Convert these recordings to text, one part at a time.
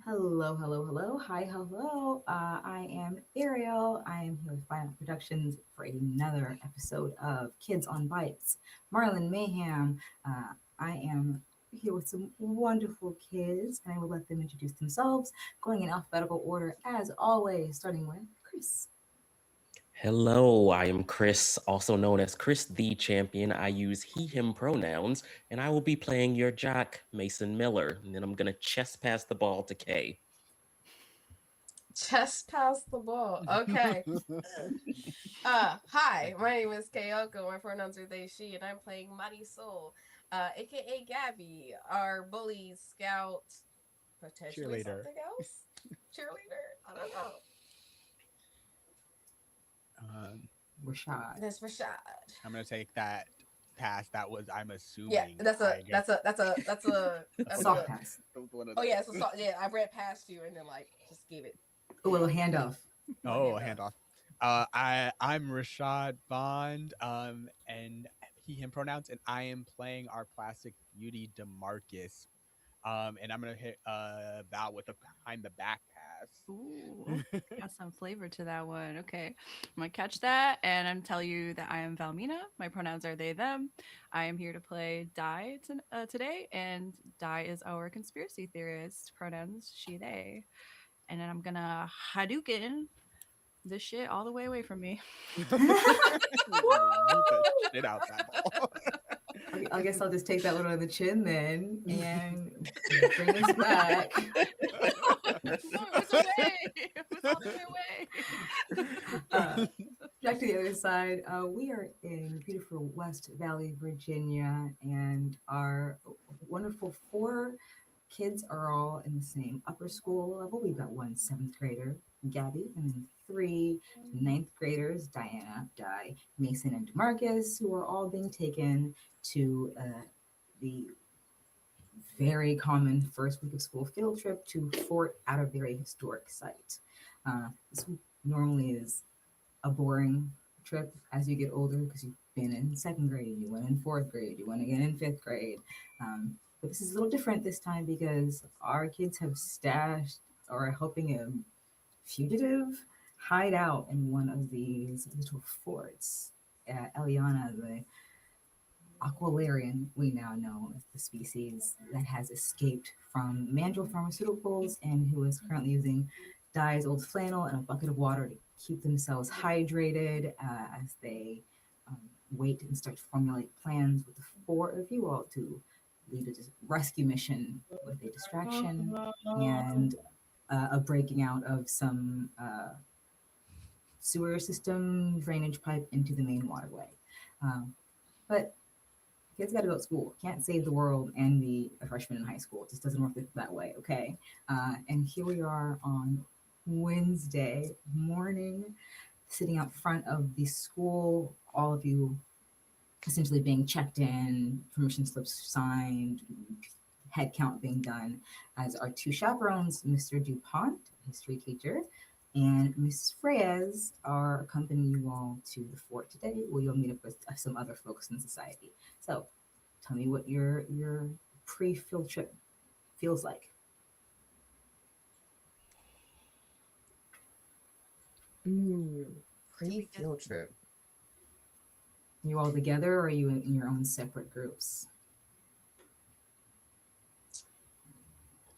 Hello, hello, hello. Hi, hello. I am Ariel. I am here with Final Productions for another episode of Kids on Bikes. Marlin, Mayhem. I am here with some wonderful kids, and I will let them introduce themselves, going in alphabetical order as always, starting with Chris. Hello, I am Chris, also known as Chris the Champion. I use he, him pronouns, and I will be playing your Jack, Mason Miller. And then I'm going to chest pass the ball to Kay. Just pass the ball. Okay. Hi, my name is Kayoko. My pronouns are they, she, and I'm playing Marisol, aka Gabby, our bully scout, potentially Cheerleader. something else. Cheerleader? I don't know. Rashad. That's Rashad. I'm gonna take that pass. That was, I'm assuming. Yeah, that's a Soft pass. Oh yeah, yeah, I read past you and then just gave it. A little handoff. Oh, handoff. I'm Rashad Bond. And he him pronouns, and I am playing our plastic beauty Demarcus. And I'm gonna hit Val with a behind the back pass. Ooh, got some flavor to that one. Okay, I'm gonna catch that and I'm tell you that I am Valmina. My pronouns are they, them. I am here to play Di today, and Di is our conspiracy theorist. Pronouns she, they. And then I'm gonna Hadouken this shit all the way away from me. Beat the shit out that ball. I guess I'll just take that one on the chin then and bring us back. No, it was away. It was all the way away. Back to the other side. We are in beautiful West Valley, Virginia, and our wonderful four kids are all in the same upper school level. We've got one seventh grader, Gabby, and then three ninth graders, Diana, Di, Mason, and Demarcus, who are all being taken to the very common first week of school field trip to Fort Atterbury Historic Site. This normally is a boring trip as you get older because you've been in second grade, you went in fourth grade, you went again in fifth grade. But this is a little different this time because our kids have stashed or are helping a fugitive hide out in one of these little forts. Eliana, the Aqualarian, we now know as the species that has escaped from Mandrill Pharmaceuticals and who is currently using Di's old flannel and a bucket of water to keep themselves hydrated as they wait and start to formulate plans with the four of you all to lead a rescue mission with a distraction and a breaking out of some sewer system drainage pipe into the main waterway. But kids got to go to school. Can't save the world and be a freshman in high school. It just doesn't work that way, okay? And here we are on Wednesday morning, sitting out front of the school, all of you essentially being checked in, permission slips signed, head count being done, as our two chaperones, Mr. DuPont, history teacher, and Miss Reyes are accompanying you all to the fort today, where you'll meet up with some other folks in society. So tell me what your pre-field trip feels like. Pre-field trip. You all together, or are you in your own separate groups?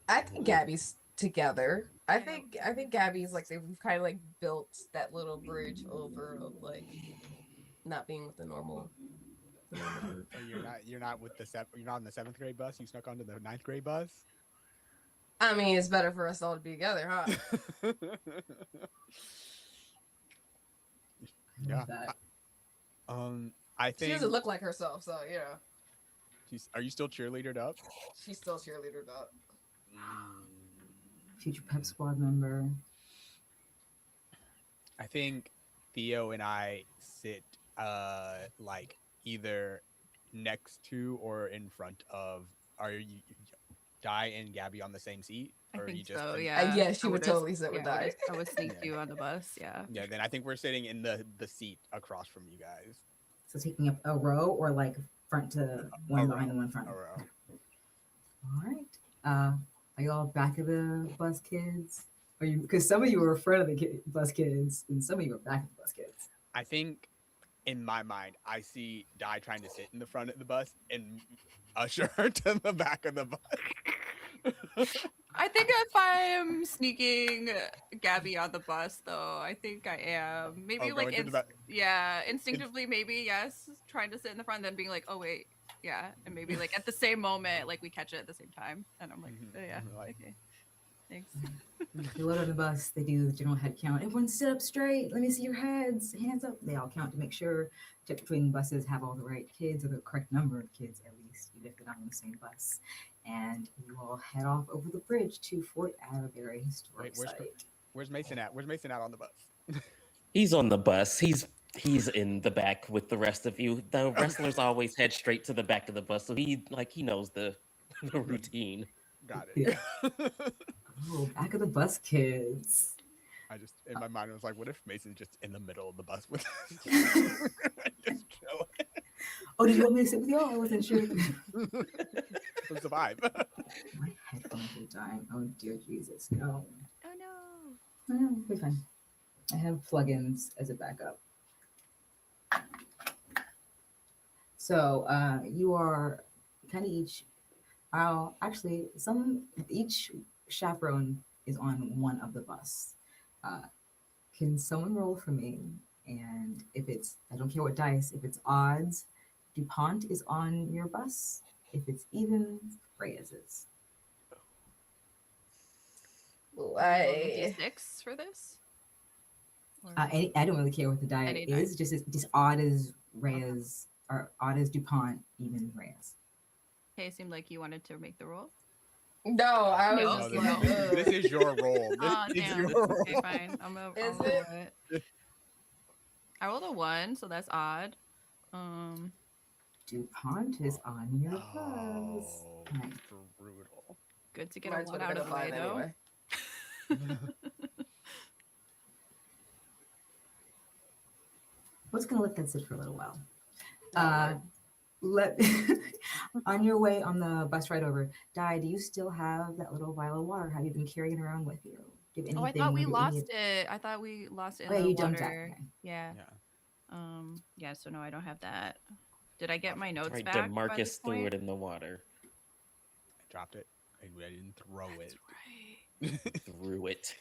I think Gabby's together. I think Gabby's they've kind of built that little bridge over of not being with the normal group. So you're not with you're not on the 7th grade bus. You snuck onto the 9th grade bus. I mean, it's better for us all to be together, huh? Yeah. I think She doesn't look like herself, so yeah. Are you still cheerleadered up? She's still cheerleadered up. Future pep squad member. I think Theo and I sit either next to or in front of. Are you Di and Gabby on the same seat? I or think you just so. in- Yeah. Yeah, she would totally sit with Di. I would sneak you on the bus. Yeah. Yeah, then I think we're sitting in the seat across from you guys. So taking up a row or like front to one behind and one front. A row. All right. Are y'all back of the bus kids? Are you? Because some of you were front of the bus kids, and some of you were back of the bus kids. I think in my mind, I see Di trying to sit in the front of the bus and usher her to the back of the bus. I think if I'm sneaking Gabby on the bus, though, I think I am. Maybe Oh, like, going to the back. yeah, instinctively, maybe, yes, trying to sit in the front, then being like, oh, wait, yeah. And maybe like at the same moment, like we catch it at the same time. And I'm like, oh, yeah, Like, okay, thanks. They load on the bus. They do the general head count. Everyone sit up straight. Let me see your heads. Hands up. They all count to make sure between buses have all the right kids or the correct number of kids at least, even if they're not on the same bus. And you all head off over the bridge to Fort Atterbury Historic Site. Where's Mason at? Where's Mason at on the bus? He's on the bus. He's in the back with the rest of you. The wrestlers always head straight to the back of the bus, so he knows the routine. Got it. Oh, back of the bus kids. I just in my mind I was like, what if Mason's just in the middle of the bus with us? Just chilling. Oh, did you want me to sit with y'all? I wasn't sure. We'll survive. My headphones are dying. Oh dear Jesus. No. Oh, no. Oh, we're fine. I have plugins as a backup. So you are kind of each. Each chaperone is on one of the bus. Can someone roll for me? And if it's, I don't care what dice, if it's odds, DuPont is on your bus. If it's even, Reyes is. D6 for this? Or- I don't really care what the die Any is. Just odd as Reyes, or odd as DuPont, even Reyes. Okay, it seemed like you wanted to make the roll. No, I was No, just this, like, this is your role. This Oh, is damn. your role. Okay, fine. I'll Is roll it? it. I rolled a 1, so that's odd. DuPont is on your bus. Oh, Right. brutal. Good to get might a as 1 well out get of a the way, 5 though. anyway. What's gonna let that sit for a little while? Let on your way on the bus ride over, Di, do you still have that little vial of water? Have you been carrying it around with you? Do you have Oh, I anything, thought we maybe lost it. I thought we lost it in Oh, yeah, the you dumped that. water. Okay. Yeah. Yeah. Yeah, so no, I don't have that. Did I get my That's notes right, back by this DeMarcus threw point? it in the water. I dropped it. I didn't throw it. Right. Threw it.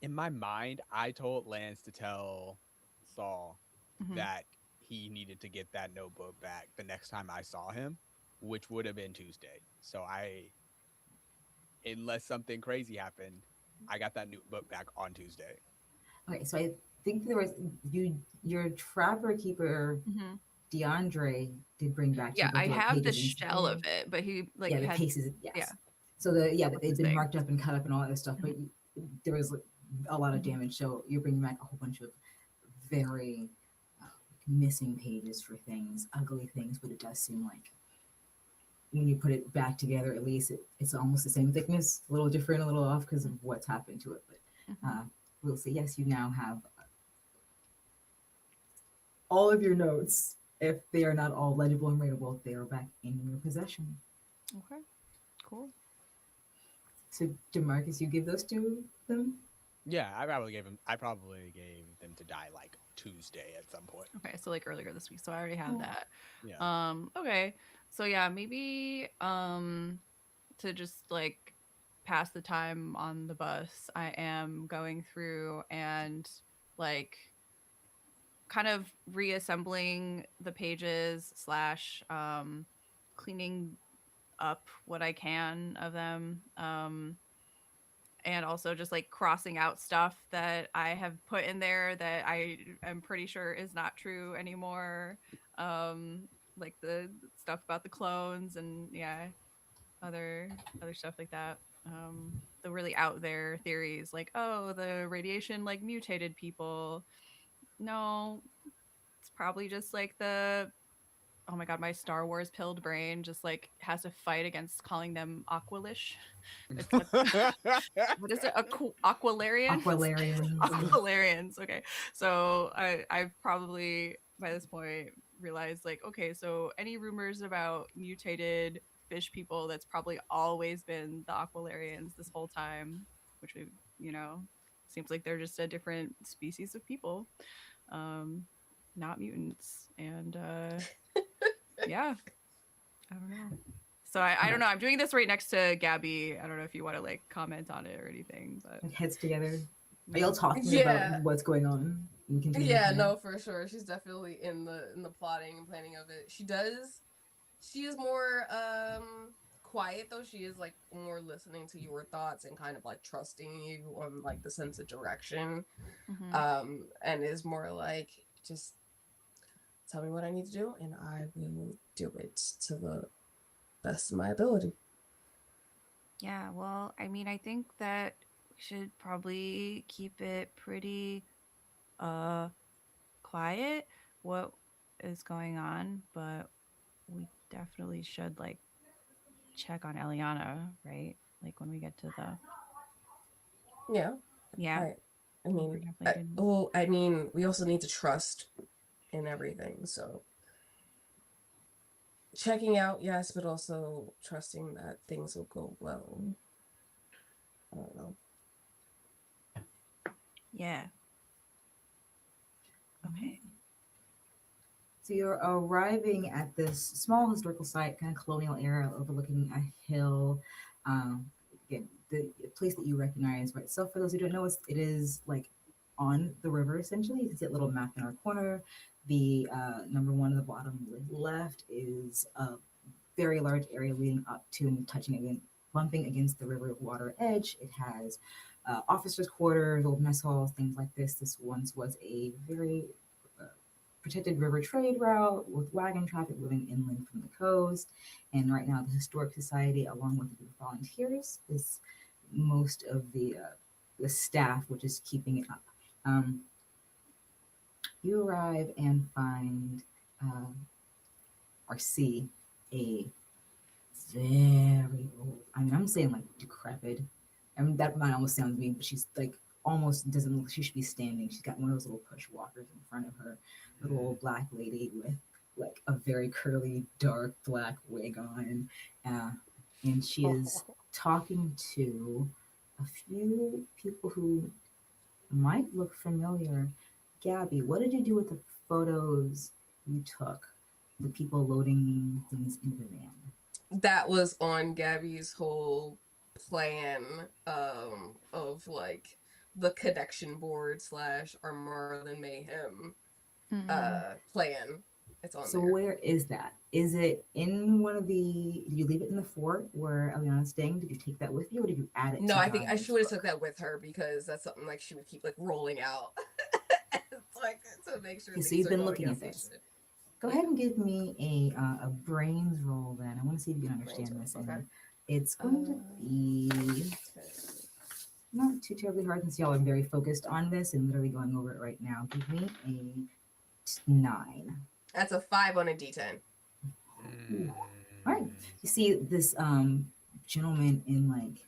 In my mind, I told Lance to tell Saul Mhm. that he needed to get that notebook back the next time I saw him, which would have been Tuesday. So unless something crazy happened, I got that notebook back on Tuesday. Okay, so I think there was your trapper keeper Mhm. DeAndre did bring back. Yeah, I like, have the pages and shell stuff. of it, but he like Yeah, the had cases. Yes. yeah. So they'd With been the thing. marked up and cut up and all that stuff, but there was like, a lot of Mhm. damage. So you're bringing back a whole bunch of very missing pages for things, ugly things, but it does seem like when you put it back together, at least it's almost the same thickness, a little different, a little off because of what's happened to it. But Mhm. we'll see. Yes, you now have all of your notes. If they are not all legible and readable, they are back in your possession. Okay. Cool. So, DeMarcus, you give those to them? Yeah, I probably gave them to Die like Tuesday at some point. Okay, so like earlier this week. So I already have Oh. that. Yeah. Okay. So yeah, maybe to just like pass the time on the bus, I am going through and like kind of reassembling the pages slash cleaning up what I can of them. And also just like crossing out stuff that I have put in there that I am pretty sure is not true anymore. Like the stuff about the clones and yeah, other stuff like that. The really out there theories like, oh, the radiation like mutated people. No, it's probably just like the oh my god, my Star Wars pilled brain just like has to fight against calling them Aqualish. It's what is it? Aqualarians? Aqualarians. Aqualarians. Okay. So I've probably by this point realized like, okay, so any rumors about mutated fish people, that's probably always been the Aqualarians this whole time, which we, you know, seems like they're just a different species of people, um, not mutants. And yeah, I don't know. So I don't know. I'm doing this right next to Gabby. I don't know if you want to like comment on it or anything, but Like heads together. Are yeah. y'all talking Yeah. about what's going on? You continue Yeah, to no, for sure. She's definitely in the plotting and planning of it. She is more quiet though. She is like more listening to your thoughts and kind of like trusting you on like the sense of direction. And is more like, just tell me what I need to do and I will do it to the best of my ability. Yeah, well, I mean, I think that we should probably keep it pretty quiet what is going on, but we definitely should like check on Eliana, right? Like when we get to the Yeah. yeah, I mean, we're definitely doing. well, I mean, we also need to trust in everything. So checking out, yes, but also trusting that things will go well. I don't know. Yeah. Okay. So you're arriving at this small historical site, kind of colonial era, overlooking a hill. Again, the place that you recognize, right? So for those who don't know, it is like on the river essentially. You can see a little map in our corner. The number one at the bottom left is a very large area leading up to and touching again, bumping against the river water edge. It has officers' quarters, old mess halls, things like this. This once was a very protected river trade route with wagon traffic moving inland from the coast. And right now, the Historic Society, along with the volunteers, is most of the staff, which is keeping it up. You arrive and find or see a very old. I mean, I'm saying like decrepit. I mean, that might almost sound mean, but she's like almost doesn't look like she should be standing. She's got one of those little push walkers in front of her, little old black lady with like a very curly, dark black wig on. And she is talking to a few people who might look familiar. Gabby, what did you do with the photos you took? The people loading things into the van. That was on Gabby's whole plan of like the connection board / our Marlin Mayhem plan. It's on So there. where is that? Is it in one of the? Did you leave it in the fort where Eliana's staying? Did you take that with you, or did you add it? No, to I think I Diane's should have book? took that with her because that's something like she would keep like rolling out. It's like to make sure. Okay, so things you've are been going looking at as they this. should. Go ahead and give me a brains roll then. I want to see if you can understand roll, this. okay. And it's going to be Okay. not too terribly hard since y'all are very focused on this and literally going over it right now. Give me a 9. That's a 5 on a D10. Ooh. All right. You see this gentleman in like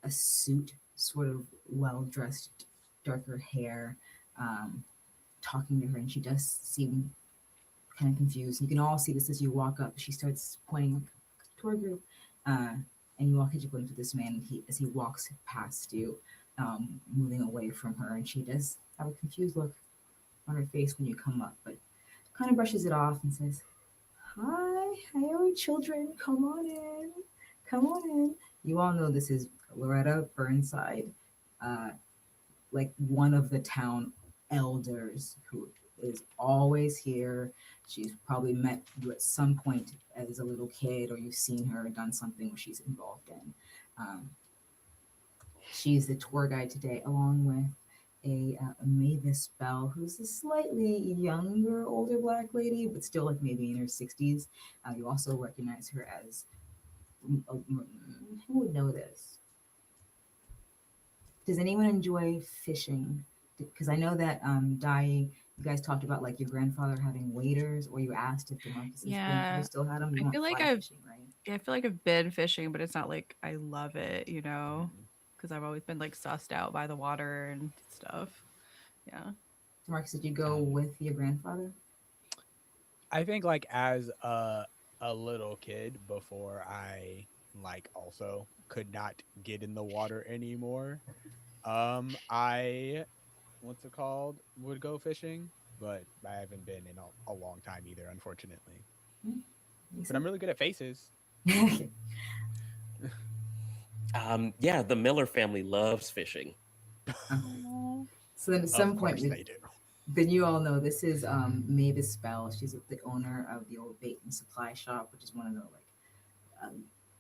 a suit, sort of well dressed, darker hair, talking to her, and she does seem kind of confused. You can all see this as you walk up. She starts pointing to her group, and you all catch up into this man as he walks past you, moving away from her, and she does have a confused look on her face when you come up, but kind of brushes it off and says, "Hi, children, come on in, come on in." You all know this is Loretta Burnside, like one of the town elders who is always here. She's probably met you at some point as a little kid, or you've seen her done something where she's involved in. She's the tour guide today, along with a Mavis Bell, who's a slightly younger, older black lady, but still like maybe in her 60s. You also recognize her as, who would know this? Does anyone enjoy fishing? Because I know that Dai, you guys talked about like your grandfather having waders, or you asked if DeMarcus's grandfather still had them. You I want feel like fly fishing, right? I feel like I've been fishing, but it's not like I love it, you know, because I've always been like sussed out by the water and stuff. Yeah. DeMarcus, did you go with your grandfather? I think like as a little kid before I like also could not get in the water anymore. I what's it called? Would go fishing, but I haven't been in a long time either, unfortunately. But I'm really good at faces. Yeah, the Miller family loves fishing. Aw. So then at Of some point, course they do. then you all know this is Mavis Bell. She's the owner of the old bait and supply shop, which is one of the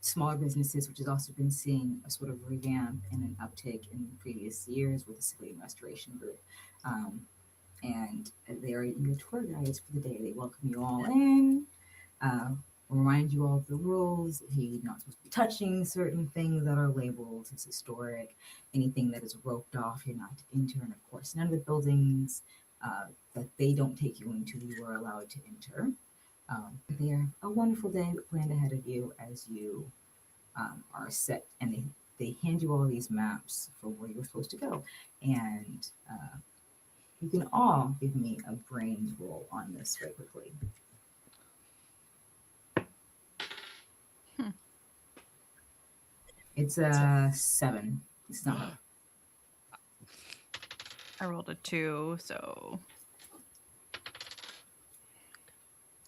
smaller businesses, which has also been seeing a sort of revamp and an uptick in previous years with the civilian restoration group. Um, and they are your tour guides for the day. They welcome you all in, remind you all of the rules. Hey, you're not supposed to be touching certain things that are labeled as historic. Anything that is roped off, you're not to enter. And of course, none of the buildings that they don't take you into, you are allowed to enter. They are a wonderful day planned ahead of you as you are set, and they hand you all these maps for where you're supposed to go. And you can all give me a brains roll on this very quickly. It's a 7. It's not. I rolled a 2, so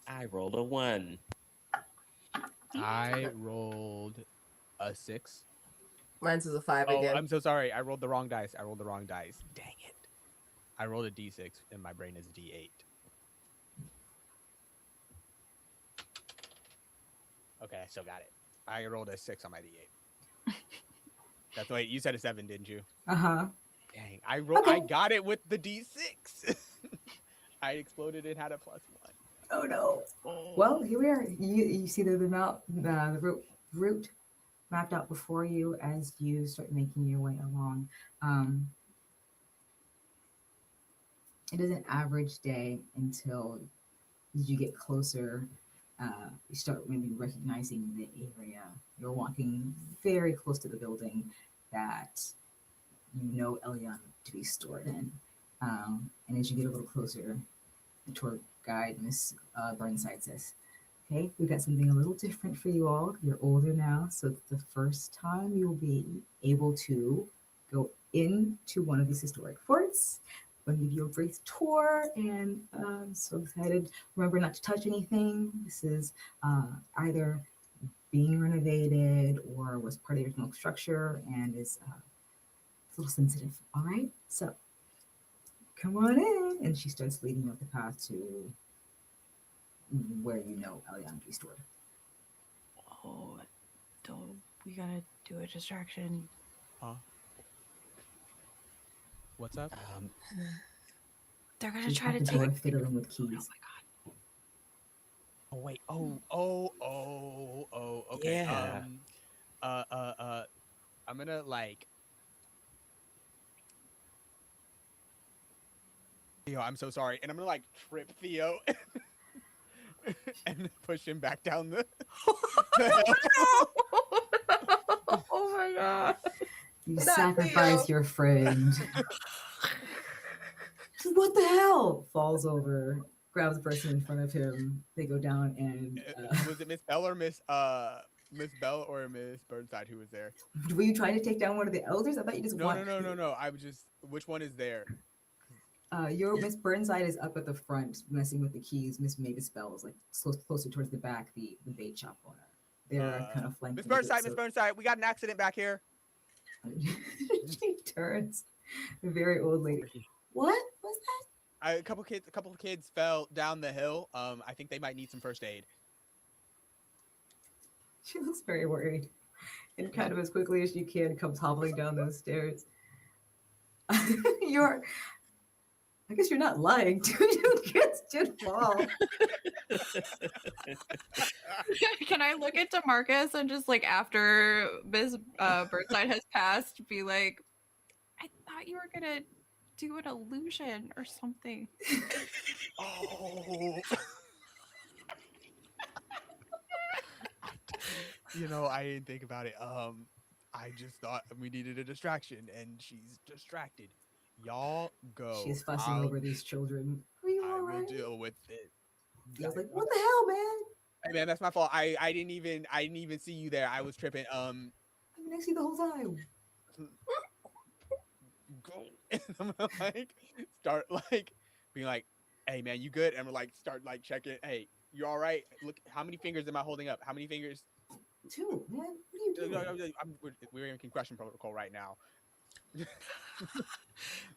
I rolled a 1. I rolled a 6. Mine's is a 5 Oh, again. I'm so sorry. I rolled the wrong dice. Dang it. I rolled a D6 and my brain is D8. Okay, I still got it. I rolled a 6 on my D8. That's wait, you said a 7, didn't you? Uh-huh. Dang, I rolled. Okay. I got it with the D6. I exploded and had a +1. Oh no. Well, here we are. You see the route mapped out before you as you start making your way along. It is an average day until you get closer. You start maybe recognizing the area. You're walking very close to the building that you know Eliana to be stored in. And as you get a little closer, the tour guide, Miss Burnside, says, "Okay, we've got something a little different for you all. You're older now, so it's the first time you'll be able to go into one of these historic forts. I'm going to give you a brief tour, and I'm so excited. Remember not to touch anything. This is either being renovated or was part of the original structure and is a little sensitive. All right, so come on in." And she starts leading you up the path to where you know Eliana to be stored. oh, don't we gotta do a distraction? What's up? They're gonna She's try to at the take. door fiddling with Oh keys. my Oh wait. Okay. Yeah. I'm gonna like. Theo, I'm so sorry, and I'm gonna like trip Theo and push him back down the. god! Oh my god! You Not sacrifice Theo. your friend. What the hell? Falls over, grabs the person in front of him. They go down, and Was it Miss Bell or Miss Bell or Miss Burnside who was there? were you trying to take down one of the elders? I thought you just No, want. no. I was just. Which one is there? Your Miss Burnside is up at the front, messing with the keys. Miss Mavis Bell is like closer towards the back, the bait shop owner. They're kind of flanking. Miss Burnside, we got an accident back here. She turns, a very old lady. What was that? A couple of kids fell down the hill. I think they might need some first aid. She looks very worried, and kind of as quickly as she can comes hobbling down those stairs. You're. I guess you're not lying. 2 kids did fall. Can I look into Marcus and just like after Miss Burnside has passed, be like, I thought you were gonna do an illusion or something. Oh. I didn't think about it. I just thought we needed a distraction, and she's distracted. Y'all go. She's fussing over these children. Are you all I will right? deal with it. I was like, what the hell, man? Hey man, that's my fault. I didn't even see you there. I was tripping. I've been next to you the whole time. Go. And I'm gonna like start like being like, hey man, you good? And we're like start like checking. Hey, you all right? Look, how many fingers am I holding up? How many fingers? 2, man. What are you doing? We're in concussion protocol right now.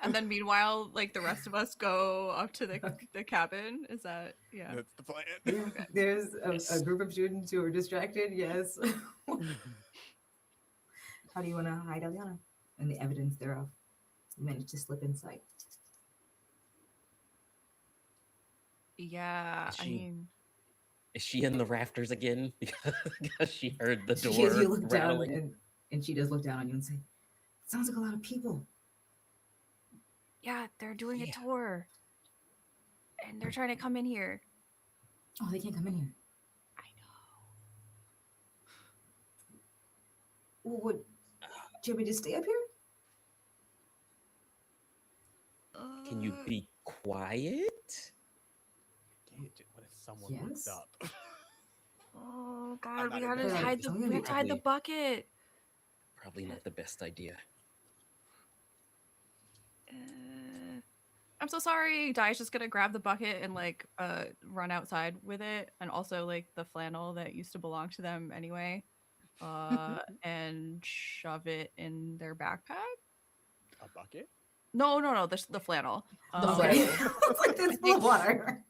And then meanwhile, like the rest of us go up to the cabin. Is that yeah? That's the plan. Yeah, there's a group of students who are distracted. Yes. How do you want to hide Eliana and the evidence thereof? You managed to slip inside. Yeah, I mean, Is she in the rafters again? Because she heard the door You look rattling. down, and she does look down on you and say, "Sounds like a lot of people." yeah, they're doing Yeah. a tour, and they're trying to come in here. Oh, they can't come in here. I Well, what? Should we just stay up here? know. Can you be quiet? What if someone looks Yes. up? Oh I'm God, not we in gotta the Like, hide the something we have to hide the probably- bucket. Probably not the best idea. I'm so sorry. Dai's just gonna grab the bucket and like run outside with it, and also like the flannel that used to belong to them anyway, and shove it in their backpack. A bucket? No, the flannel. The Okay. flannel. It's like this full of water.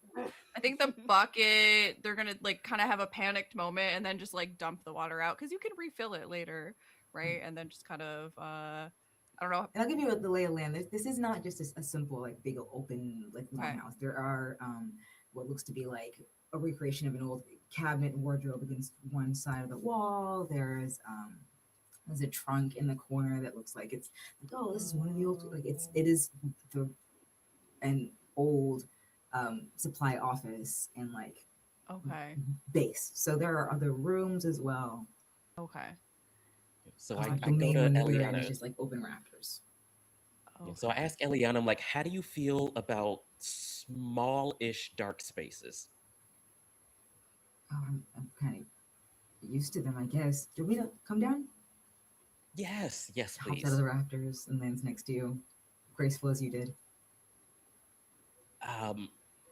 I think the bucket, they're gonna like kind of have a panicked moment and then just like dump the water out because you can refill it later, right? And then just kind of I don't know. And I'll give you the lay of land. This is not just a simple, like, big open, like, longhouse. There are what looks to be like a recreation of an old cabinet and wardrobe against one side of the wall. There's a trunk in the corner that looks like it's like, oh, this is one of the old, like, it is an old supply office and like Okay. base. So there are other rooms as well. Okay. So Like, I the go main to one that we're in Eliana. is just like open rafters. Yeah, so I ask Eliana, I'm like, how do you feel about small-ish dark spaces? Oh, I'm kind of used to them, I guess. Do we come down? Yes, Hops out please. of the rafters and lands next to you, graceful as you did.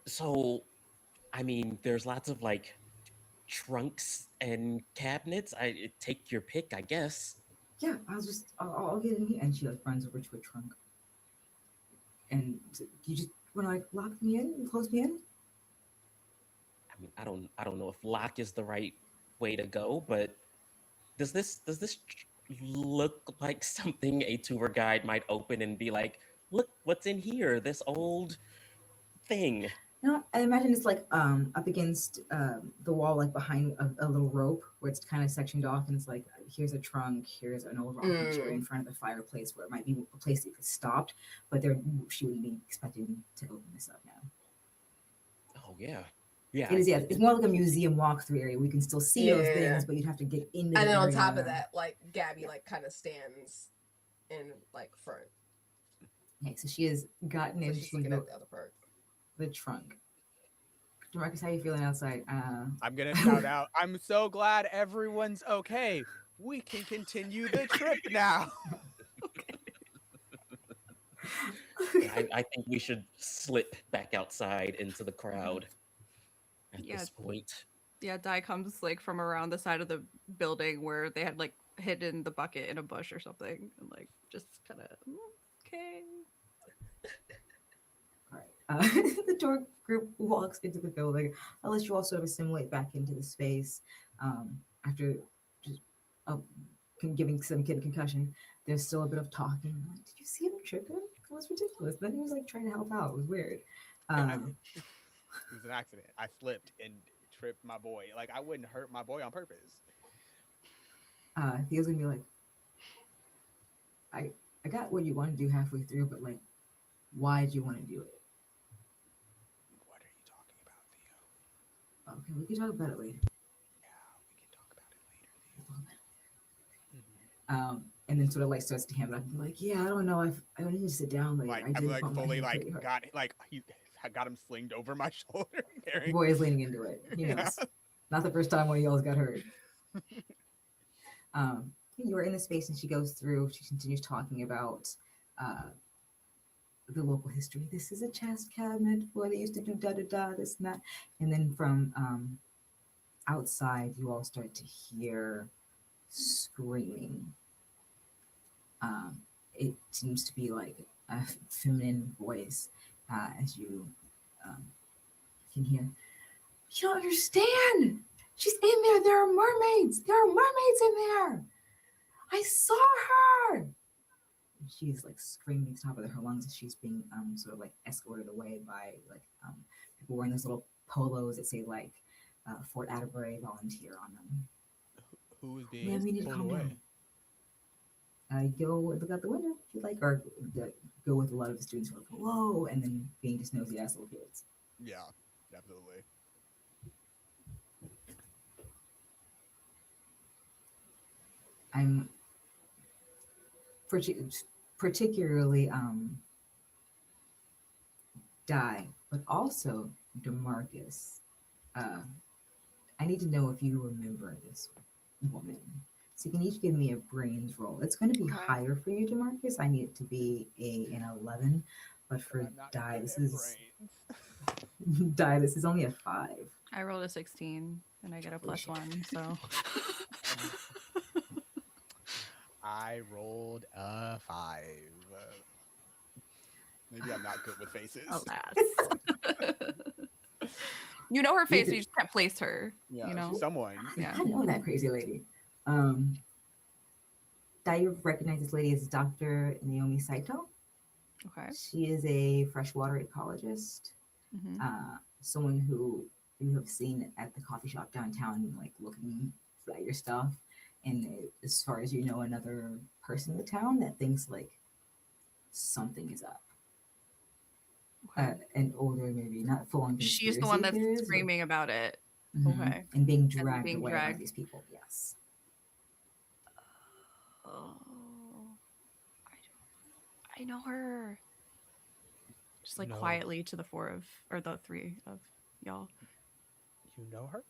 So, I mean, there's lots of like trunks and cabinets. I take your pick, I guess. Yeah, I'll get in here. And she like runs over to a trunk. And you just want to like lock me in and close me in? I mean, I don't know if lock is the right way to go, but does this look like something a tour guide might open and be like, look what's in here, this old thing. No, I imagine it's like up against the wall, like behind a little rope where it's kind of sectioned off, and it's like here's a trunk, here's an old rocking chair in front of the fireplace where it might be a place that you could stop, but she wouldn't be expecting to open this up now. Oh yeah. Yeah. It is, yeah. It's more like a museum walkthrough area. We can still see those Yeah. things, but you'd have to get in the And then on area. top of that, like Gabby like kind of stands in like front. Okay, so she has gotten So she's into looking at the other part. the trunk. Demarcus, how you feeling outside? I'm gonna shout out. I'm so glad everyone's okay. We can continue the trip now. I think we should slip back outside into the crowd at Yeah. this point. Yeah, Dai comes like from around the side of the building where they had like hidden the bucket in a bush or something, and like just kind of okay. All right. The tour group walks into the building. I'll let you all sort of assimilate back into the space. After just giving some kid a concussion, there's still a bit of talking. I'm like, did you see him tripping? It was ridiculous. Then he was like trying to help out. It was weird. It was an accident. I slipped and tripped my boy. Like I wouldn't hurt my boy on purpose. He was gonna be like, I got what you want to do halfway through, but like, why did you want to do it? What are you talking about, Theo? Okay, we can talk about it later. Yeah, we can talk about it later. And then sort of like starts to ham it up and be like, yeah, I don't know. I don't need to sit down later. Like I I'm did like bump my fully head like pretty hard." got like he got him slinged over my shoulder. The boy is leaning into it. He knows. Yeah. Not the first time one of y'all got hurt. You are in the space, and she goes through. She continues talking about the local history. This is a chest cabinet where they used to do da da da this and that. And then from outside, you all start to hear screaming. It seems to be like a feminine voice as you can hear. You don't understand. She's in there. There are mermaids. There are mermaids in there. I saw her. And she's like screaming at the top of her lungs as she's being sort of like escorted away by like people wearing those little polos that say like Fort Atterbury volunteer on them. Who is Yeah, being we need to pulled calm away? down. Go look out the window if you like, or go with a lot of the students who are like, whoa, and then being just nosy ass little kids. Yeah, absolutely. I'm particularly Di, but also DeMarcus. I need to know if you remember this woman. So you can each give me a brains roll. It's going to be Okay. higher for you, DeMarcus. I need it to be an 11, but for I'm not Di, good this at is brains. Di. This is only a 5. I rolled a 16 and I get a +1, so. I rolled a 5. Maybe I'm not good with faces. Alas. You know her face, but you just can't place her. Yeah, You know? she's someone. Yeah. I know that crazy lady. Di, you recognize this lady as Dr. Naomi Saito. Okay. She is a freshwater ecologist. Hmm. Someone who you have seen at the coffee shop downtown, like looking at your stuff. And as far as you know, another person in the town that thinks like something is up. An older, maybe not full on conspiracy She's the one that's theorist, but- screaming about it. Mhm. Okay. And being dragged being away by dragged. these people. Yes. Oh, I know her. Just like No. quietly to the the 3 of y'all. You know her?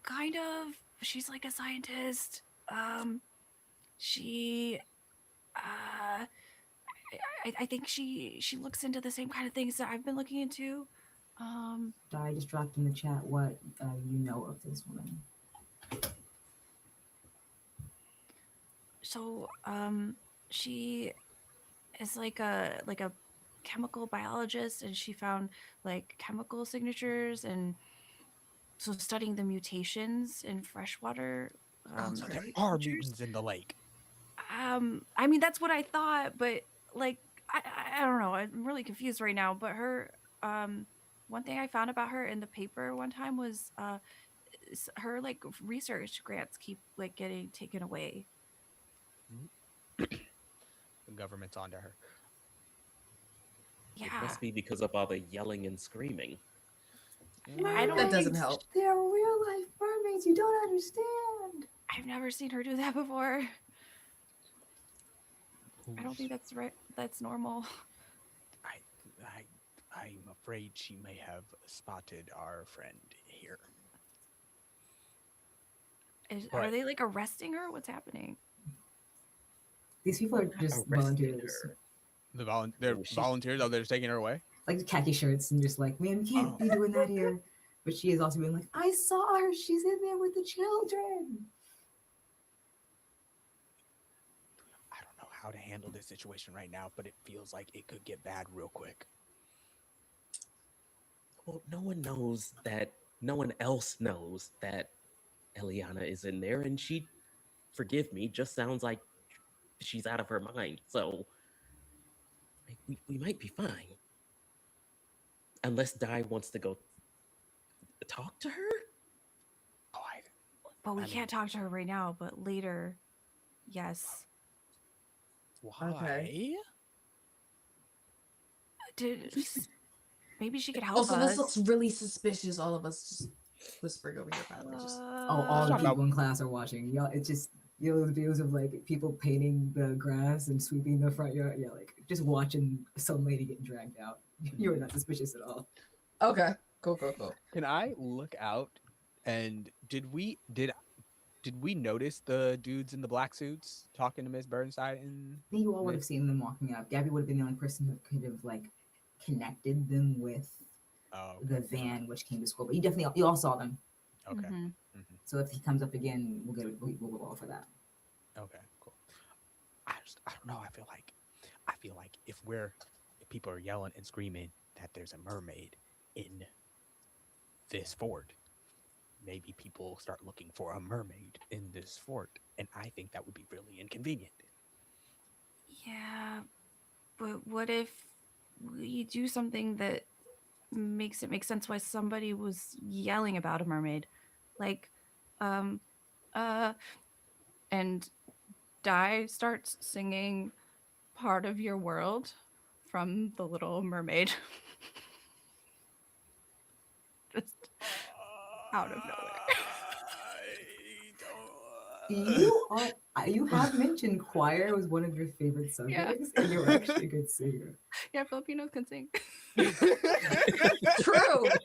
Kind of. She's like a scientist. She, I think she looks into the same kind of things that I've been looking into. Di just dropped in the chat what you know of this woman. So, she is like a chemical biologist, and she found like chemical signatures, and so studying the mutations in freshwater. So there are mutants in the lake. I mean, that's what I thought, but like I don't know, I'm really confused right now. But her one thing I found about her in the paper one time was her like research grants keep like getting taken away. The government's onto her. Yeah, It must be because of all the yelling and screaming. I don't That doesn't Mermaids! help. They're real life mermaids. You don't understand. I've never seen her do that before. I don't think that's right. That's normal. I'm afraid she may have spotted our friend here. Are Right. they like arresting her? What's happening? These people are just Arrested volunteers, her. They're Oh, she- volunteers. Oh, they're just taking her away. like khaki shirts, and just like, man, we can't be doing that here. But she is also being like, I saw her. She's in there with the children. I don't know how to handle this situation right now, but it feels like it could get bad real quick. Well, no one else knows that Eliana is in there, and she, forgive me, just sounds like she's out of her mind. So like, we might be fine. Unless Di wants to go talk to her? Oh, But we I can't talk to her right now. But later, yes. why? Okay. Maybe she could help Also, us. this looks really suspicious. All of us just whispering over here. Probably just. Oh, all the Talk about- people in class are watching. Y'all, it's just those videos of like people painting the grass and sweeping the front yard. Yeah, like just watching some lady getting dragged out. You were not suspicious at all. Okay. Cool. Can I look out? And did we notice the dudes in the black suits talking to Miss Burnside? And I think you all would have seen them walking up. Gabby would have been the only person who could have like connected them with the van which came to school. But you all saw them. Okay. Mhm. Mhm. So if he comes up again, we'll roll for that. Okay. Cool. I don't know. I feel like if people are yelling and screaming that there's a mermaid in this fort, maybe people start looking for a mermaid in this fort, and I think that would be really inconvenient. Yeah, but what if we do something that makes it make sense why somebody was yelling about a mermaid? Like, um, and Di starts singing Part of Your World from The Little Mermaid. Just out of nowhere. You have mentioned choir was one of your favorite subjects, and you're actually a good singer. Yeah, Filipinos can sing. True.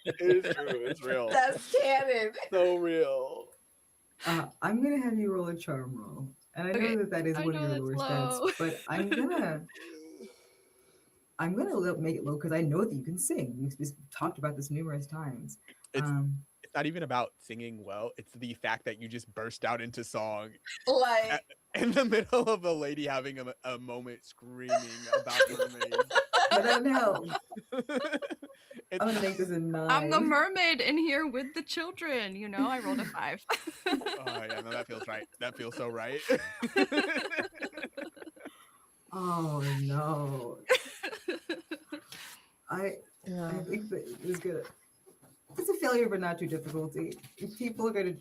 It's true. It's real. That's canon. So real. I'm gonna have you roll a charm roll, and I know Okay, that is I one of know your that's lower stats, low. but I'm gonna make it low because I know that you can sing. We've talked about this numerous times. It's not even about singing well. It's the fact that you just burst out into song Like, in the middle of a lady having a moment screaming about mermaids. But I know. It's I'm gonna make this a 9. I'm the mermaid in here with the children. You know, I rolled a 5. Oh yeah, no, that feels right. That feels so right. Oh no. I think that it's gonna. It's a failure, but not too difficulty. People are gonna.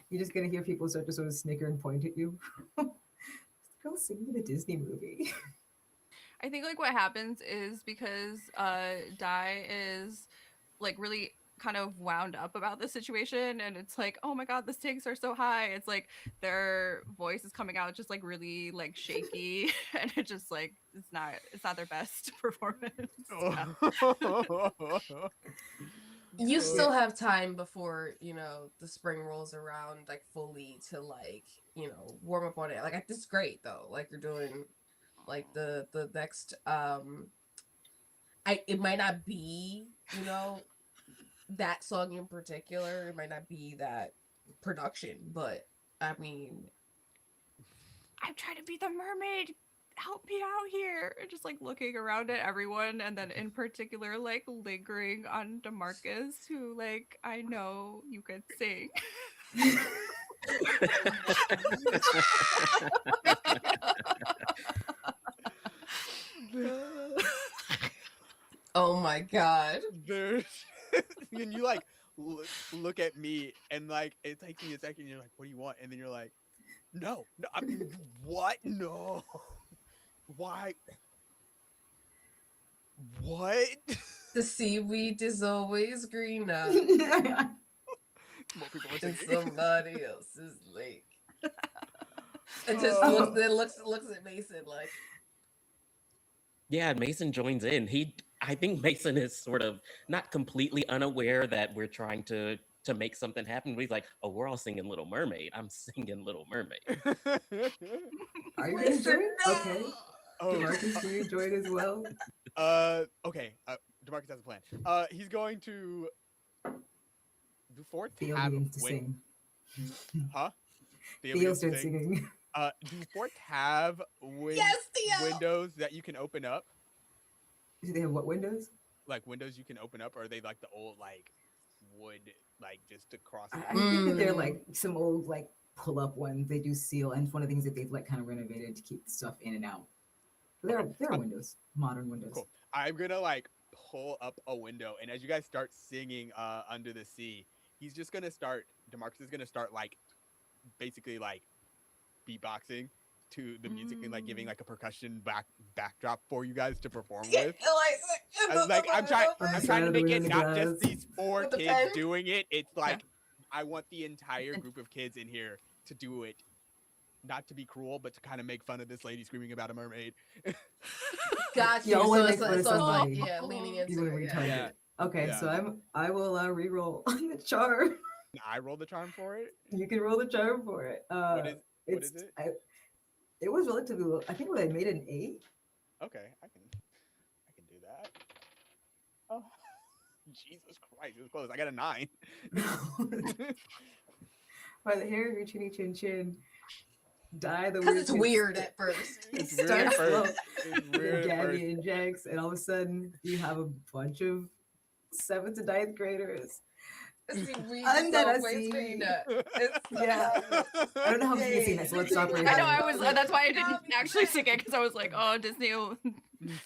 You're just gonna hear people start to sort of snicker and point at you. Girl singing the Disney movie. I think like what happens is because Di is like really kind of wound up about the situation, and it's like, oh my god, the stakes are so high. It's like their voice is coming out just like really like shaky, and it just like it's not their best performance. you still have time before, the spring rolls around like fully to like, warm up on it. Like this is great though. Like you're doing like the next it might not be, that song in particular. It might not be that production, but I mean, I'm trying to be the mermaid. Help me out here. Just like looking around at everyone, and then in particular, like lingering on DeMarcus, who like I know you could sing. oh my god. There's and you like look at me and like it takes me a second. You're like, what do you want? And then you're like, no, what? No, why? What? The seaweed is always greener More people are in singing. somebody else's lake. It just looks at Mason like. Yeah, Mason joins in. I think Mason is sort of not completely unaware that we're trying to make something happen. But he's like, oh, we're all singing Little Mermaid. I'm singing Little Mermaid. Are you gonna join? Okay. Oh, DeMarcus, do you join as well? Okay. DeMarcus has a plan. He's going to do Fort Theo have begins to sing. Huh? Theo starts singing. Do forts have Yes, Theo! windows that you can open up? Do they have what windows? Like windows you can open up, or are they like the old like wood, like just across? I think that they're like some old like pull up ones. They do seal, and it's one of the things that they've like kind of renovated to keep stuff in and out. There are windows, modern windows. Cool. I'm gonna like pull up a window, and as you guys start singing Under the Sea, he's just gonna start. DeMarcus is gonna start like basically like beatboxing to the music and like giving like a percussion backdrop for you guys to perform with. I'm trying to make it not just these 4 kids doing it. It's like I want the entire group of kids in here to do it, not to be cruel, but to kind of make fun of this lady screaming about a mermaid. Got You you. always So make it's, fun of so it's like, somebody. yeah, leaning into You want to it. retard Yeah. it. Okay, Yeah. so I will reroll on the charm. I rolled the charm for it. You can roll the charm for it. What is it? It was relatively low. I think I made it an 8. Okay, I can do that. Oh, Jesus Christ, it was close. I got a 9. By the hair of your chinny chin chin, die the Because weird it's kids. weird at first. It's It weird at starts slow. first. It's Then weird at first. Gabby injects, and all of a sudden you have a bunch of 7th to 9th graders. See, we Undead so I wait, see. speaking that. It's Yeah. I don't know how Yeah, you can see yeah, that, so yeah. let's stop right I know. there. I was. That's why I didn't actually sing it because I was like, "Oh, Disney,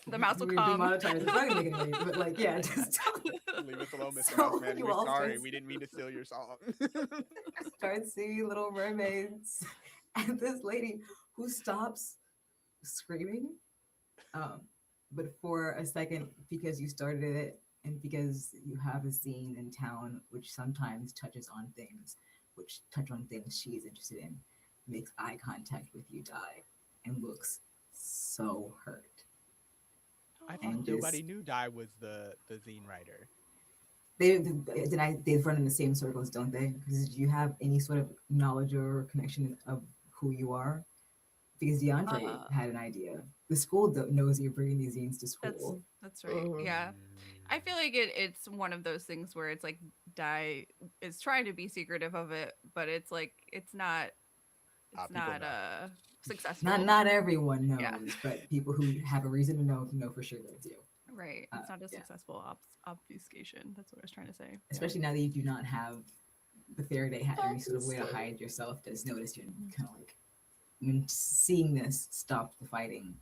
the mouse will We're come." demonetized. It's not gonna make it late, but like, yeah, just Leave us alone, Mr. So Houseman. you We're all sorry. start- We didn't mean to steal your song. start singing Little Mermaids, and this lady who stops screaming, but for a second, because you started it and because you have a scene in town which sometimes touches on things which touch on things she is interested in, makes eye contact with you, Die, and looks so hurt. I And thought nobody just- knew Di was the zine writer. They run in the same circles, don't they? Because do you have any sort of knowledge or connection of who you are? Because DeAndre had an idea. The school knows you're bringing these zines to school. That's right. Mhm. Yeah. I feel like it's one of those things where it's like Di is trying to be secretive of it, but it's like it's not People know. successful. Not everyone knows, Yeah. but people who have a reason to know for sure that it's you. Right. It's not a yeah. successful obfuscation. That's what I was trying to say. Especially now that you do not have the Faraday hat or any sort of way to hide yourself that's noticed you and kind of like when seeing this stopped the fighting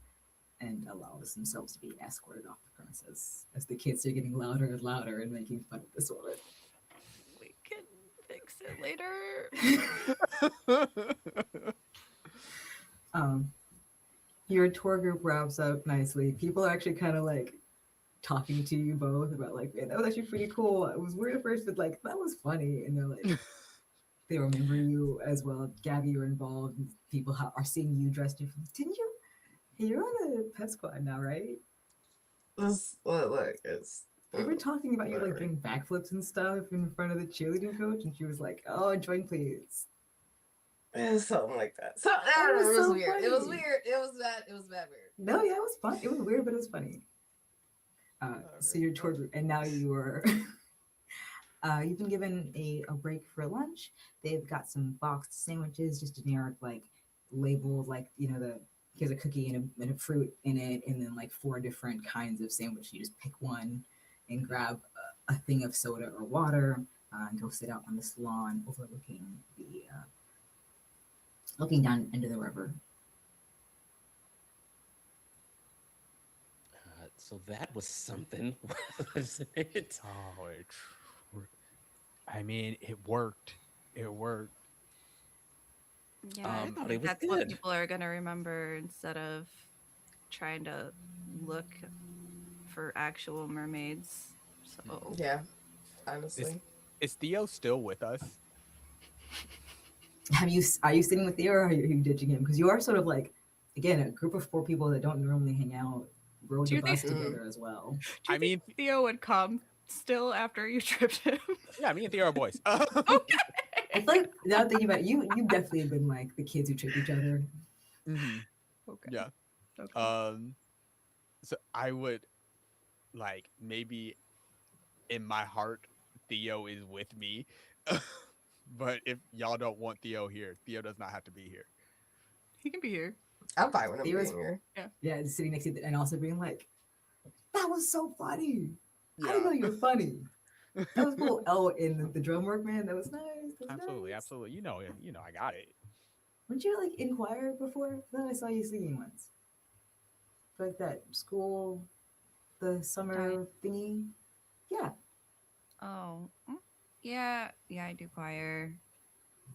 and allows themselves to be escorted off the premises as the kids are getting louder and louder and making fun of this woman. We can fix it later. Your tour group wraps up nicely. People are actually kind of like talking to you both about like, man, that was actually pretty cool. It was weird at first, but like that was funny. And they're like, they remember you as well. Gabby, you're involved. And people are seeing you dressed differently. Didn't you? Hey, you're on the pet squad now, right? It's look, it's We were talking about you like doing backflips and stuff in front of the cheerleading coach, and she was like, "Oh, join please." it's something like that. So That was it was so weird. It was funny. weird. It was bad. It was bad weird. No, yeah, it was fun. It was weird, but it was funny. So your tour group, and now you are. You've been given a break for lunch. They've got some boxed sandwiches, just generic like labeled, like here's a cookie and a fruit in it, and then like 4 different kinds of sandwich. You just pick one and grab a thing of soda or water and go sit out on this lawn overlooking the looking down into the river. So that was something, wasn't it? Oh, I mean, it worked. It worked. Yeah, I I thought think it was that's what good. people are gonna remember instead of trying to look for actual mermaids. So Yeah, honestly. Is Theo still with us? Are you sitting with Theo or are you ditching him? Because you are sort of like, again, a group of 4 people that don't normally hang out rode Do the you bus think- together as well. do you think Theo would come still after you tripped him? Yeah, me and Theo are boys. I feel like now thinking about it, you definitely have been like the kids who trick each other. Mhm. Okay. Yeah. Okay. So I would like maybe in my heart Theo is with me. But if y'all don't want Theo here, Theo does not have to be here. He can be here. I'm fine with him He was- being here. Yeah, just sitting next to you and also being like, that was so funny. I Yeah. didn't know you were funny. That was cool. Oh, and the drum work, man, that was nice. That was Absolutely, nice. absolutely. You know, I got it. Weren't you like in choir before? I thought I saw you singing once. Like that school, the summer thingy. Yeah. Oh, yeah, I do choir.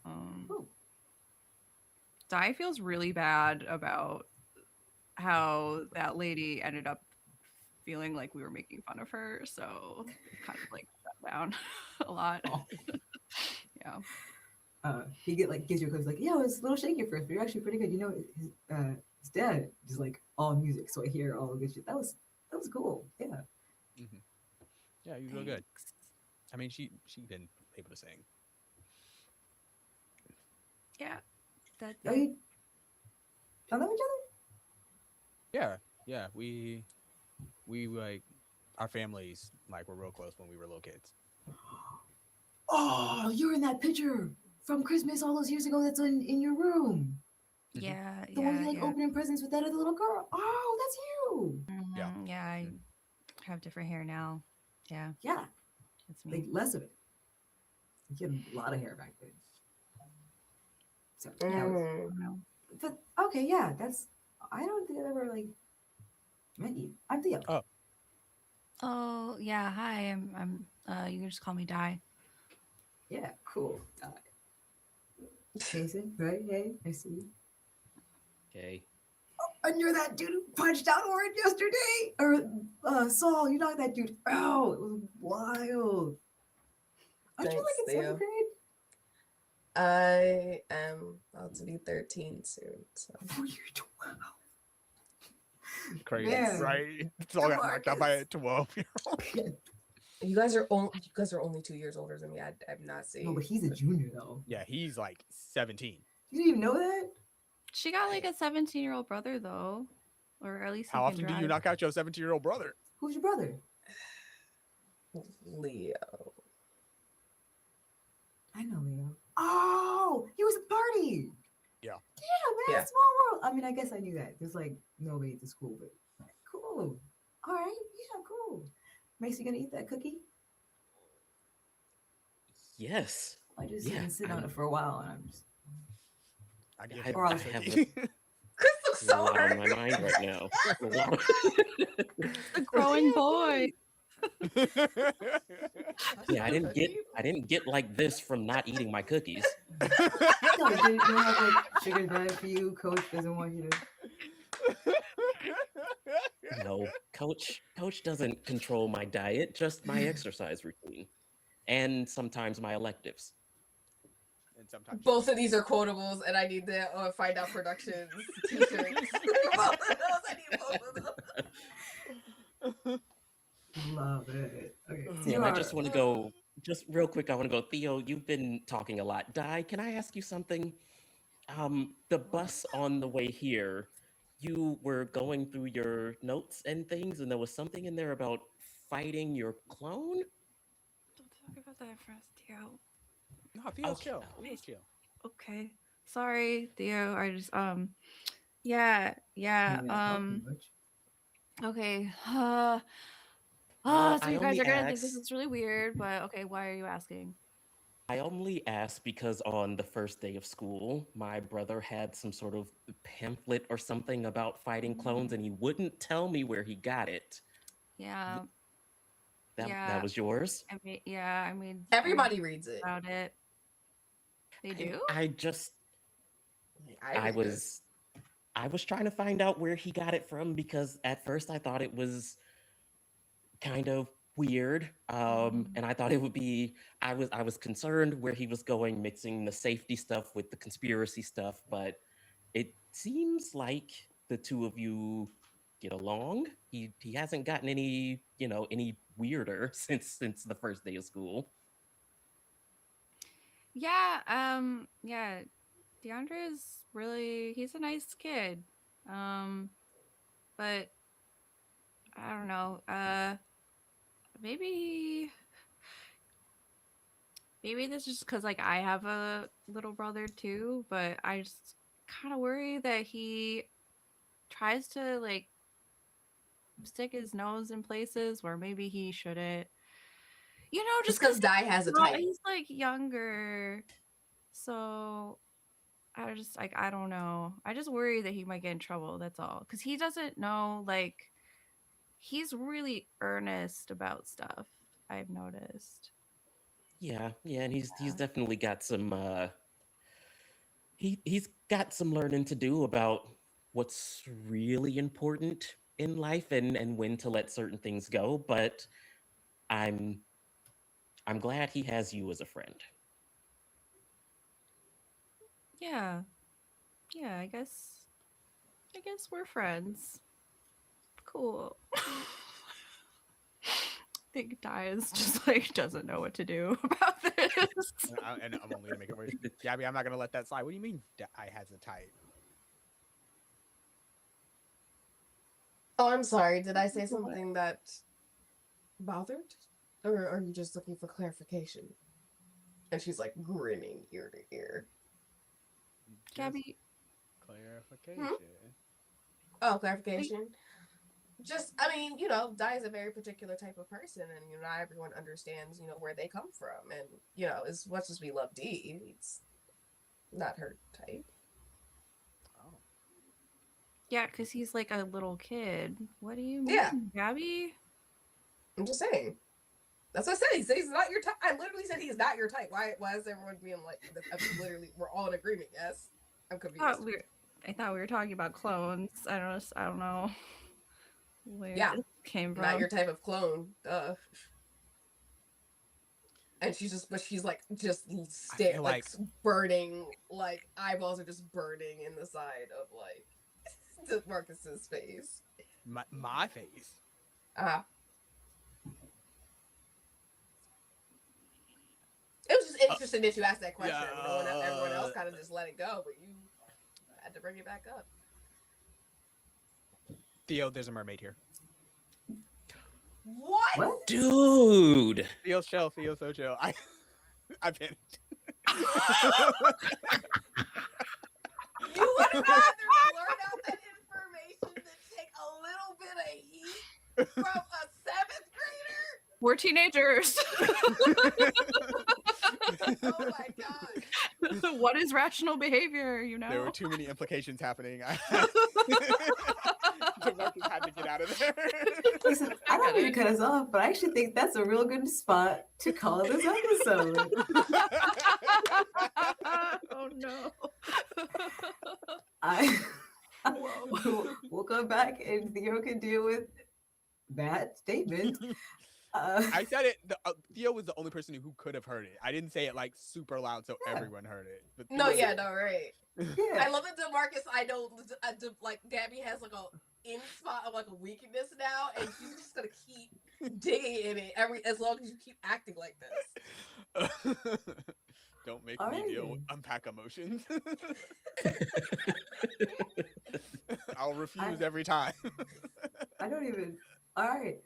Oh. Di feels really bad about how that lady ended up feeling like we were making fun of her, so kind of like shut down a lot. Oh. Yeah. He gives you a quiz like, yeah, it was a little shaky at first, but you're actually pretty good. His instead just like all music, so I hear all the good shit. That was cool. Yeah. Hmm. Yeah, you real good. Thanks. I mean, she been able to sing. Yeah, that. Oh, you don't know each Yeah, yeah. We like our families like were real close when we were little kids. other? Oh, you're in that picture from Christmas all those years ago. That's in your room. Mhm. Yeah, The one yeah, you like yeah. opening presents with that other little girl. Oh, that's you. Yeah. Yeah, I Mm. have different hair now. Yeah, Yeah, that's like me. less of it. You had a lot of hair back then. So yeah, I Mm. don't know. but okay, yeah, that's. I don't think I've ever like met you. I'm Theo. Oh, Oh yeah, hi. I'm. You can just call me Di. Yeah, cool. Jason, right? Hey, I see you. Okay. And you're that dude who punched out Orange yesterday, or Saul. You knocked that dude. Oh, it was wild. Aren't you Thanks, like in Theo. seventh grade? I am about to be 13 soon, so Oh, you're 12. crazy, Man, right? It's all got knocked out by a DeMarcus. 12-year-old. you guys are only 2 years older than me. I'm not No, seeing. but he's a junior though. Yeah, he's like 17. You didn't even know that? She got like a 17-year-old brother though, or at least he How can often do you drive. knock out your 17-year-old brother? Who's your brother? Leo. I know Leo. Oh, he was at the party. Yeah. Yeah, man, Yeah. small world. I mean, I guess I knew that. There's like nobody at the school, but cool. All right, yeah, cool. Mace, you gonna eat that cookie? Yes. I just Yeah, been sitting on it for a while, and I'm just. I give I- him Or a else- I have cookie. Chris looks a so lot on hurt. my mind right now. A lot. A growing boy. Yeah, I didn't get like this from not eating my cookies. No, you don't have like sugar bad for you. Coach doesn't want you to. No, coach doesn't control my diet, just my exercise routine and sometimes my electives. And sometimes Both of these are quotables, and I need to find out productions t-shirts. Both of those, I need both of them. Love it. Okay, so Yeah, you and I are. just want to go, just real quick, I want to go, Theo, you've been talking a lot. Di, can I ask you something? The bus on the way here, you were going through your notes and things, and there was something in there about fighting your clone? Don't talk about that first, Theo. No, Theo's Okay. chill. Theo's chill. Okay. Sorry, Theo. I just yeah, Maybe not talking much. okay. Well, So I you guys only are gonna think this asked, is really weird, but okay, why are you asking? I only asked because on the first day of school, my brother had some sort of pamphlet or something about fighting clones, and he wouldn't tell me where he got it. Yeah, That yeah. was yours? I mean Everybody reads it. about it. They do? I just I I read it. was trying to find out where he got it from because at first I thought it was kind of weird. And I thought it would be I was concerned where he was going, mixing the safety stuff with the conspiracy stuff, but it seems like the two of you get along. He hasn't gotten any, any weirder since the first day of school. Yeah, yeah. DeAndre is really he's a nice kid. Um, but I don't know. Maybe maybe this is just because like I have a little brother too, but I just kind of worry that he tries to like stick his nose in places where maybe he shouldn't. You know, Just just because Di has a type. he's like younger, so I just like I don't know. I just worry that he might get in trouble. That's all, because he doesn't know. Like he's really earnest about stuff. I've noticed. Yeah, yeah, and he's definitely got some he's got some learning to do about what's really important in life and when to let certain things go, but I'm I'm glad he has you as a friend. Yeah, yeah. I guess I guess we're friends. Cool. I think Dias just like doesn't know what to do about this. And I'm only gonna make it worse. Gabby, I'm not gonna let that slide. What do you mean I has a type? Oh, I'm sorry. Did I say something that bothered? Or are you just looking for clarification? And she's like grinning ear to ear. Just Gabby, clarification. Oh, clarification. Just, I mean, Di is a very particular type of person, and not everyone understands, where they come from, and as much as we love D, it's not her type. Oh. yeah, because he's like a little kid. What do you mean, Yeah. Gabby? I'm just saying. That's what I said. He said he's not your type. I literally said he's not your type. Why is everyone being like, literally, we're all in agreement? Yes. I'm confused. I thought we were talking about clones. I don't know where this came from. Not your type of clone. Duh. And she's like burning, like eyeballs are just burning in the side of like Marcus's face. My face. It was just interesting that you asked that question. Everyone else kind of just let it go, but you had to bring it back up. Theo, there's a mermaid here. What? Dude. Theo's chill. Theo's so chill. I panicked. You would rather blurt out that information than take a little bit of heat from a 7th grader? We're teenagers. Oh my god. What is rational behavior, There were too many implications happening. Marcus had to get out of there. Listen, I don't mean to cut us off, but I actually think that's a real good spot to call this episode. Oh no. We'll come back and Theo can deal with that statement. I said it. Theo was the only person who could have heard it. I didn't say it like super loud so everyone heard it. But Right. Yeah. I love that DeMarcus. I know, like Gabby has like a in spot of like a weakness now, and she's just gonna keep digging in it as long as you keep acting like this. Don't make All me right. unpack emotions. I'll refuse every time. I don't even. All right.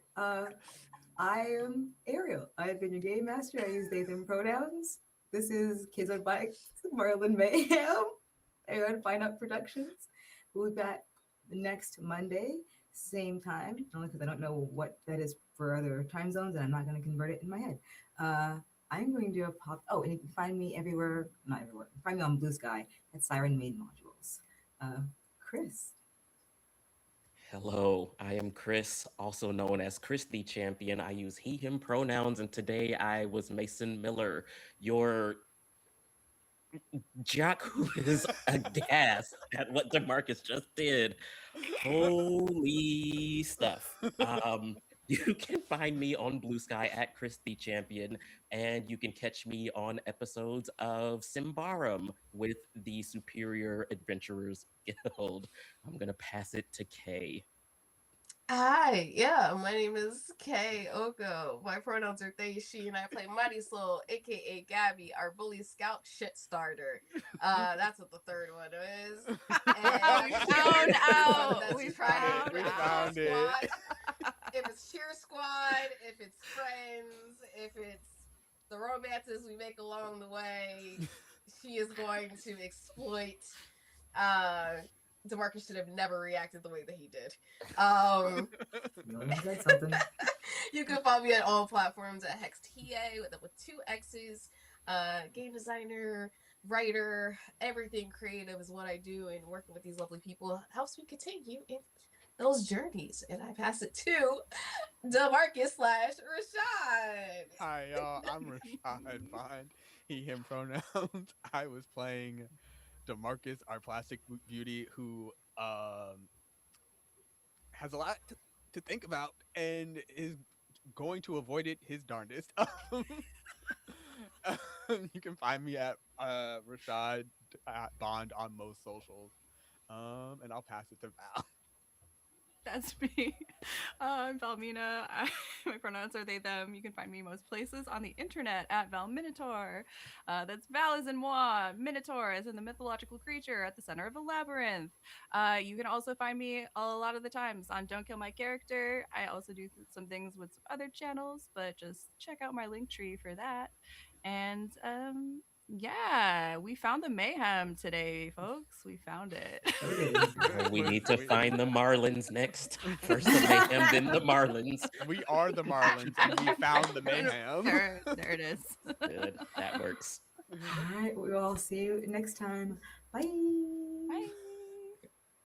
I am Ariel. I've been your game master. I use they, them pronouns. This is Kids on Bikes, Marlin Mayhem, and Find Out Productions. We'll be back next Monday, same time, only because I don't know what that is for other time zones, and I'm not going to convert it in my head. I'm going to do a pop. Oh, and you can find me everywhere. Not everywhere. Find me on Blue Sky at sirenmademodules. Chris. Hello, I am Chris, also known as Chris the Champion. I use he, him pronouns, and today I was Mason Miller, your jock who is aghast at what DeMarcus just did. Holy stuff. You can find me on Blue Sky at Chris the Champion, and you can catch me on episodes of Simbarum with the Superior Adventurers Guild. I'm gonna pass it to Kay. Hi, my name is Kay Oko. My pronouns are they, she, and I play Mighty Soul, aka Gabby, our bully scout shit starter. That's what the third one is. And We found out. We found it. If it's cheer squad, if it's friends, if it's the romances we make along the way, she is going to exploit. DeMarcus should have never reacted the way that he did. That's something. You can follow me on all platforms at HexTA with 2 X's. Game designer, writer, everything creative is what I do, and working with these lovely people helps me continue in those journeys. And I pass it to DeMarcus/Rashad. Hi, y'all. I'm Rashad Bond. He, him pronouns. I was playing DeMarcus, our plastic beauty, who has a lot to think about and is going to avoid it his darndest. You can find me at Rashad Bond on most socials. And I'll pass it to Val. That's me. I'm Valmina. My pronouns are they, them. You can find me most places on the internet at Valminotaur. That's Val as in moi, Minotaur as in the mythological creature at the center of a labyrinth. You can also find me a lot of the times on Don't Kill My Character. I also do some things with some other channels, but just check out my link tree for that. And yeah, we found the mayhem today, folks. We found it. Oh, we need to We- find the Marlins next. First the mayhem, then the Marlins. We are the Marlins, and we found the mayhem. There it is. Good. That works. All right, we will see you next time. Bye. Bye.